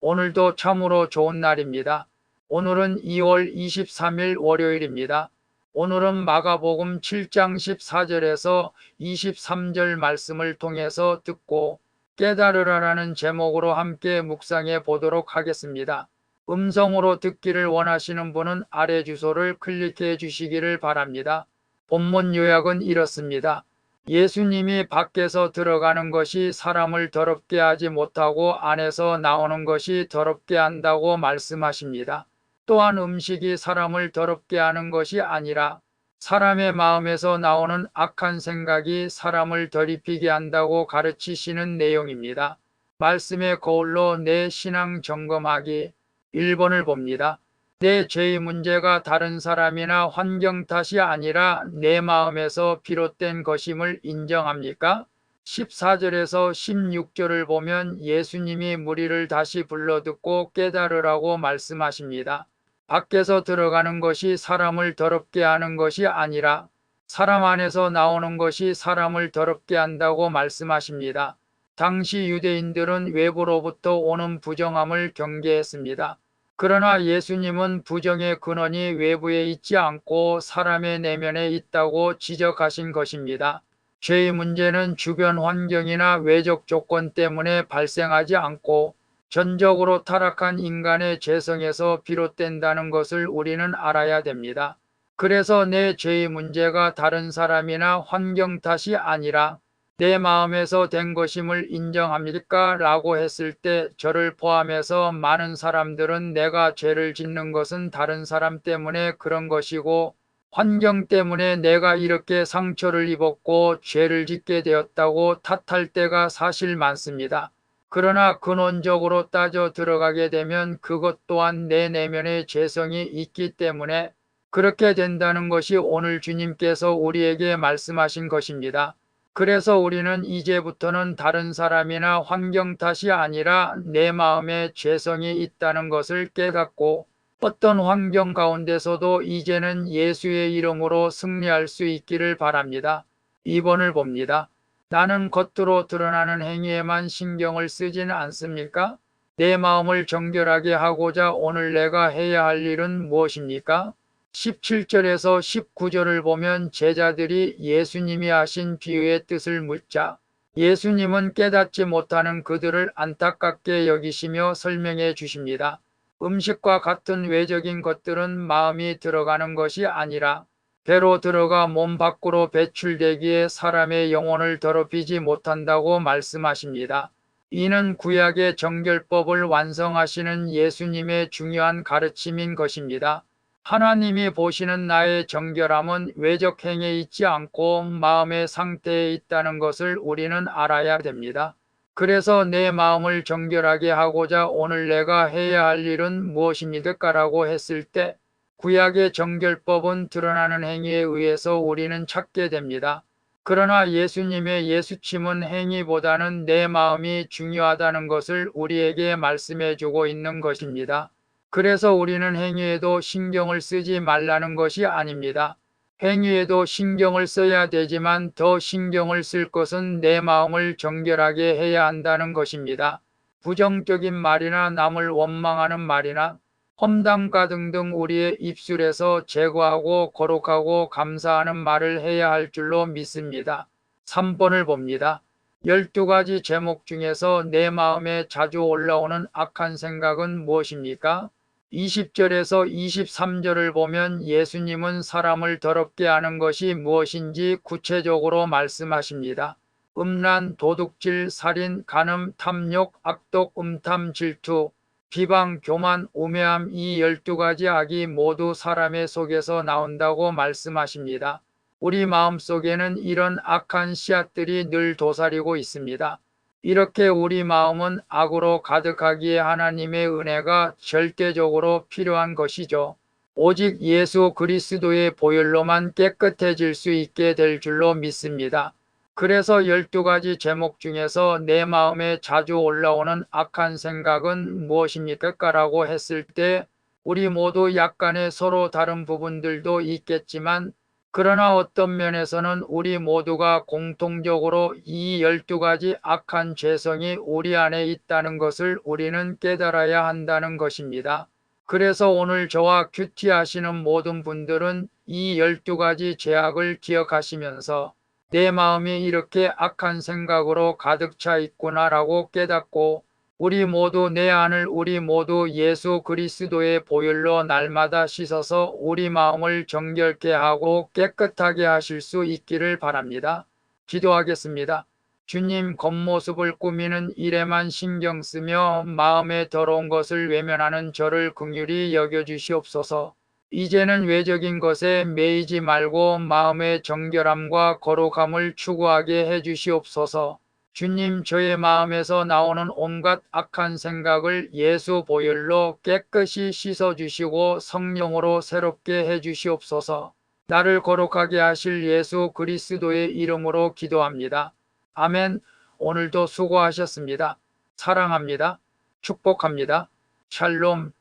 오늘도 참으로 좋은 날입니다. 오늘은 2월 23일 월요일입니다. 오늘은 마가복음 7장 14절에서 23절 말씀을 통해서 듣고 깨달으라라는 제목으로 함께 묵상해 보도록 하겠습니다. 음성으로 듣기를 원하시는 분은 아래 주소를 클릭해 주시기를 바랍니다. 본문 요약은 이렇습니다. 예수님이 밖에서 들어가는 것이 사람을 더럽게 하지 못하고 안에서 나오는 것이 더럽게 한다고 말씀하십니다. 또한 음식이 사람을 더럽게 하는 것이 아니라 사람의 마음에서 나오는 악한 생각이 사람을 더럽히게 한다고 가르치시는 내용입니다. 말씀의 거울로 내 신앙 점검하기 1번을 봅니다. 내 죄의 문제가 다른 사람이나 환경 탓이 아니라 내 마음에서 비롯된 것임을 인정합니까? 14절에서 16절을 보면 예수님이 무리를 다시 불러듣고 깨달으라고 말씀하십니다. 밖에서 들어가는 것이 사람을 더럽게 하는 것이 아니라 사람 안에서 나오는 것이 사람을 더럽게 한다고 말씀하십니다. 당시 유대인들은 외부로부터 오는 부정함을 경계했습니다. 그러나 예수님은 부정의 근원이 외부에 있지 않고 사람의 내면에 있다고 지적하신 것입니다. 죄의 문제는 주변 환경이나 외적 조건 때문에 발생하지 않고 전적으로 타락한 인간의 죄성에서 비롯된다는 것을 우리는 알아야 됩니다. 그래서 내 죄의 문제가 다른 사람이나 환경 탓이 아니라 내 마음에서 된 것임을 인정합니까? 라고 했을 때 저를 포함해서 많은 사람들은 내가 죄를 짓는 것은 다른 사람 때문에 그런 것이고 환경 때문에 내가 이렇게 상처를 입었고 죄를 짓게 되었다고 탓할 때가 사실 많습니다. 그러나 근원적으로 따져 들어가게 되면 그것 또한 내 내면에 죄성이 있기 때문에 그렇게 된다는 것이 오늘 주님께서 우리에게 말씀하신 것입니다. 그래서 우리는 이제부터는 다른 사람이나 환경 탓이 아니라 내 마음에 죄성이 있다는 것을 깨닫고 어떤 환경 가운데서도 이제는 예수의 이름으로 승리할 수 있기를 바랍니다. 2번을 봅니다. 나는 겉으로 드러나는 행위에만 신경을 쓰지는 않습니까? 내 마음을 정결하게 하고자 오늘 내가 해야 할 일은 무엇입니까? 17절에서 19절을 보면 제자들이 예수님이 하신 비유의 뜻을 묻자 예수님은 깨닫지 못하는 그들을 안타깝게 여기시며 설명해 주십니다. 음식과 같은 외적인 것들은 마음이 들어가는 것이 아니라 배로 들어가 몸 밖으로 배출되기에 사람의 영혼을 더럽히지 못한다고 말씀하십니다. 이는 구약의 정결법을 완성하시는 예수님의 중요한 가르침인 것입니다. 하나님이 보시는 나의 정결함은 외적 행위에 있지 않고 마음의 상태에 있다는 것을 우리는 알아야 됩니다. 그래서 내 마음을 정결하게 하고자 오늘 내가 해야 할 일은 무엇입니까라고 했을 때 구약의 정결법은 드러나는 행위에 의해서 우리는 찾게 됩니다. 그러나 예수님의 예수침은 행위보다는 내 마음이 중요하다는 것을 우리에게 말씀해 주고 있는 것입니다. 그래서 우리는 행위에도 신경을 쓰지 말라는 것이 아닙니다. 행위에도 신경을 써야 되지만 더 신경을 쓸 것은 내 마음을 정결하게 해야 한다는 것입니다. 부정적인 말이나 남을 원망하는 말이나 험담가 등등 우리의 입술에서 제거하고 거룩하고 감사하는 말을 해야 할 줄로 믿습니다. 3번을 봅니다. 12가지 제목 중에서 내 마음에 자주 올라오는 악한 생각은 무엇입니까? 20절에서 23절을 보면 예수님은 사람을 더럽게 하는 것이 무엇인지 구체적으로 말씀하십니다. 음란, 도둑질, 살인, 간음, 탐욕, 악독, 음탐, 질투, 비방, 교만, 우매함 이 12가지 악이 모두 사람의 속에서 나온다고 말씀하십니다. 우리 마음속에는 이런 악한 씨앗들이 늘 도사리고 있습니다. 이렇게 우리 마음은 악으로 가득하기에 하나님의 은혜가 절대적으로 필요한 것이죠. 오직 예수 그리스도의 보혈로만 깨끗해질 수 있게 될 줄로 믿습니다. 그래서 12가지 제목 중에서 내 마음에 자주 올라오는 악한 생각은 무엇입니까? 라고 했을 때 우리 모두 약간의 서로 다른 부분들도 있겠지만 그러나 어떤 면에서는 우리 모두가 공통적으로 이 12가지 악한 죄성이 우리 안에 있다는 것을 우리는 깨달아야 한다는 것입니다. 그래서 오늘 저와 큐티하시는 모든 분들은 이 12가지 죄악을 기억하시면서 내 마음이 이렇게 악한 생각으로 가득 차 있구나라고 깨닫고 우리 모두 내 안을 우리 모두 예수 그리스도의 보혈로 날마다 씻어서 우리 마음을 정결케 하고 깨끗하게 하실 수 있기를 바랍니다. 기도하겠습니다. 주님, 겉모습을 꾸미는 일에만 신경 쓰며 마음에 더러운 것을 외면하는 저를 긍휼히 여겨주시옵소서. 이제는 외적인 것에 매이지 말고 마음의 정결함과 거룩함을 추구하게 해주시옵소서. 주님, 저의 마음에서 나오는 온갖 악한 생각을 예수 보혈로 깨끗이 씻어주시고 성령으로 새롭게 해주시옵소서. 나를 거룩하게 하실 예수 그리스도의 이름으로 기도합니다. 아멘. 오늘도 수고하셨습니다. 사랑합니다. 축복합니다. 샬롬.